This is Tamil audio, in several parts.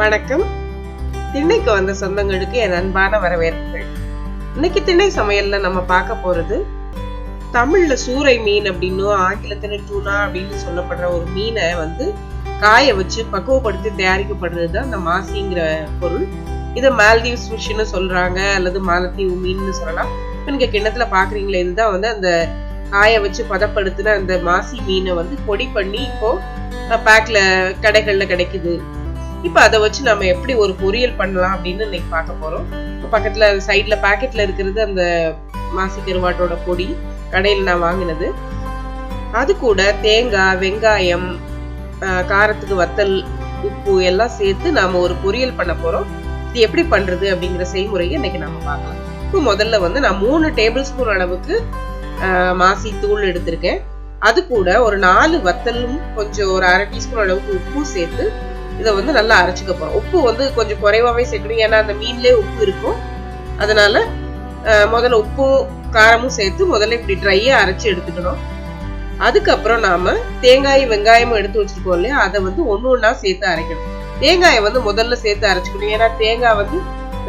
வணக்கம். திண்ணைக்கு வந்த சொந்தங்களுக்கு என் அன்பான வரவேற்புகள். இன்னைக்கு திண்ணை சமையல்ல நம்ம பார்க்க போறது தமிழ்ல சூறை மீன் அப்படின்னும் ஆங்கிலத்துல டூனா அப்படின்னு சொல்லப்படுற ஒரு மீனை காய வச்சு பக்குவப்படுத்தி தயாரிக்கப்படுறதுதான் இந்த மாசிங்கிற பொருள். இதை மால்தீவ்ஸ் ஃபிஷ்னு சொல்றாங்க அல்லது மாலத்தீவு மீன்னு சொல்லலாம். நீங்க கிண்ணத்துல பாக்குறீங்களே, இதுதான் அந்த காய வச்சு பதப்படுத்தின அந்த மாசி மீனை பொடி பண்ணி இப்போ பேக்ல கடைகள்ல கிடைக்குது. இப்ப அதை வச்சு நம்ம எப்படி ஒரு பொரியல் பண்ணலாம் அப்படின்னு இன்னைக்கு பார்க்க போறோம். பக்கத்துல சைட்ல பாக்கெட்ல இருக்கிறது அந்த மாசி கருவாட்டோட பொடி, கடையில நான் வாங்கினது. அது கூட தேங்காய், வெங்காயம், காரத்துக்கு வத்தல், உப்பு எல்லாம் சேர்த்து நாம ஒரு பொரியல் பண்ண போறோம். இது எப்படி பண்றது அப்படிங்கிற செய்முறையை இன்னைக்கு நாம பார்க்கலாம். இப்போ முதல்ல நான் 3 டேபிள் ஸ்பூன் அளவுக்கு மாசி தூள் எடுத்திருக்கேன். அது கூட ஒரு 4 வத்தலும் கொஞ்சம் ஒரு 1/2 டீஸ்பூன் அளவுக்கு உப்பு சேர்த்து இதை நல்லா அரைச்சிக்க போறோம். உப்பு கொஞ்சம் குறைவாவே சேர்க்கணும், ஏன்னா அந்த மீன்லயே உப்பு இருக்கும். அதனால முதல்ல உப்பும் காரமும் சேர்த்து முதல்ல இப்படி ட்ரையா அரைச்சி எடுத்துக்கணும். அதுக்கப்புறம் நாம தேங்காய், வெங்காயமும் எடுத்து வச்சிருக்கோம் இல்லையா, அதை ஒண்ணு ஒண்ணா சேர்த்து அரைக்கணும். தேங்காயை முதல்ல சேர்த்து அரைச்சிக்கணும், ஏன்னா தேங்காய்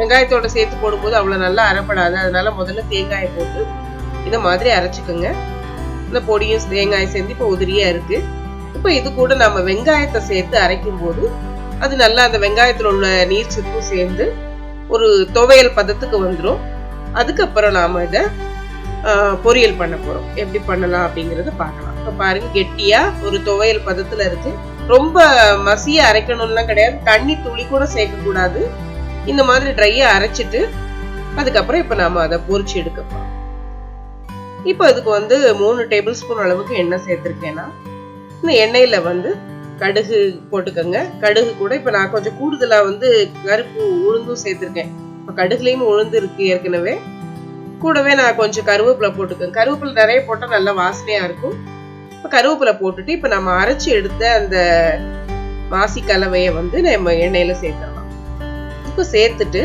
வெங்காயத்தோட சேர்த்து போடும்போது அவ்வளவு நல்லா அரைப்படாது. அதனால முதல்ல தேங்காயை போட்டு இதை மாதிரி அரைச்சிக்கோங்க. இந்த பொடியும் தேங்காய் சேர்ந்து இப்போ உதிரியா இருக்கு. இப்ப இது கூட நம்ம வெங்காயத்தை சேர்த்து அரைக்கும் போது அது நல்லா அந்த வெங்காயத்துல உள்ள நீர் சத்தும் சேர்ந்து ஒரு துவையல் பதத்துக்கு வந்துடும். அதுக்கப்புறம் நாம இதை பொரியல் பண்ண போறோம். எப்படி பண்ணலாம் அப்படிங்கறத பார்க்கலாம். இப்ப பாருங்க, கெட்டியா ஒரு துவையல் பதத்துல இருக்கு. ரொம்ப மசிய அரைக்கணும்லாம் கிடையாது, தண்ணி துளி கூட சேர்க்க கூடாது. இந்த மாதிரி ட்ரையா அரைச்சிட்டு அதுக்கப்புறம் இப்ப நாம அதை பொரிச்சு எடுக்க போறோம். இப்ப இதுக்கு 3 டேபிள் ஸ்பூன் அளவுக்கு எண்ணெய் சேர்த்திருக்கேன்னா, இந்த எண்ணெயில கடுகு போட்டுக்கோங்க. கடுகு கூட இப்ப நான் கொஞ்சம் கூடுதலா கருப்பு உளுந்தும் சேர்த்திருக்கேன். இப்ப கடுகுலயும் உளுந்து இருக்கு ஏற்கனவே. கூடவே நான் கொஞ்சம் கருவேப்பிலை போட்டுக்கேன். கருவேப்பிலை நிறைய போட்டா நல்லா வாசனையா இருக்கும். இப்ப கருவேப்பிலை போட்டுட்டு இப்ப நம்ம அரைச்சி எடுத்த அந்த மாசி கலவையை நம்ம எண்ணெயில சேர்த்துடலாம். இப்ப சேர்த்துட்டு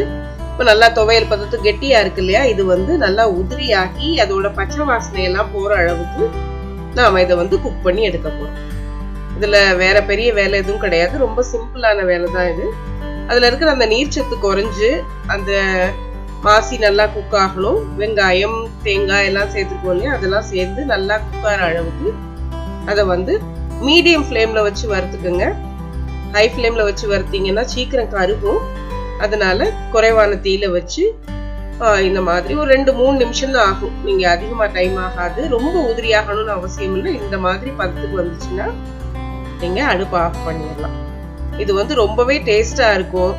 இப்ப நல்லா துவையல் பதத்து கெட்டியா இருக்கு இல்லையா, இது நல்லா உதிரியாகி அதோட பச்சை வாசனை எல்லாம் போற அளவுக்கு நாம இதை குக் பண்ணி எடுக்க போறோம். இதுல வேற பெரிய வேலை எதுவும் கிடையாது, ரொம்ப சிம்பிளான வேலை தான் இது. அதுல இருக்கிற அந்த நீர்ச்சத்து குறைஞ்சு அந்த மாசி நல்லா குக் ஆகணும். வெங்காயம், தேங்காய் எல்லாம் சேர்த்துக்கோ இல்லையா, அதெல்லாம் சேர்ந்து நல்லா குக் ஆகிற அளவுக்கு அதை மீடியம் ஃப்ளேம்ல வச்சு வறுத்துக்குங்க. ஹை ஃப்ளேம்ல வச்சு வறுத்தீங்கன்னா சீக்கிரம் கருகும். அதனால குறைவான தீயில வச்சு இந்த மாதிரி ஒரு 2-3 நிமிஷம் தான் ஆகும். நீங்க அதிகமா டைம் ஆகாது. ரொம்ப உதிரி ஆகணும்னு அவசியம் இல்லை. இந்த மாதிரி பதத்துக்கு வந்துச்சுன்னா நீங்க அடுப்பு ஆஃப் பண்ணிடலாம். இது ரொம்பவே டேஸ்டா இருக்கும்.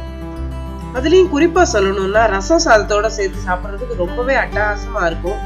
அதுலயும் குறிப்பா சொல்லணும்னா ரசம் சாதத்தோட சேர்த்து சாப்பிட்றதுக்கு ரொம்பவே அட்டகாசமா இருக்கும்.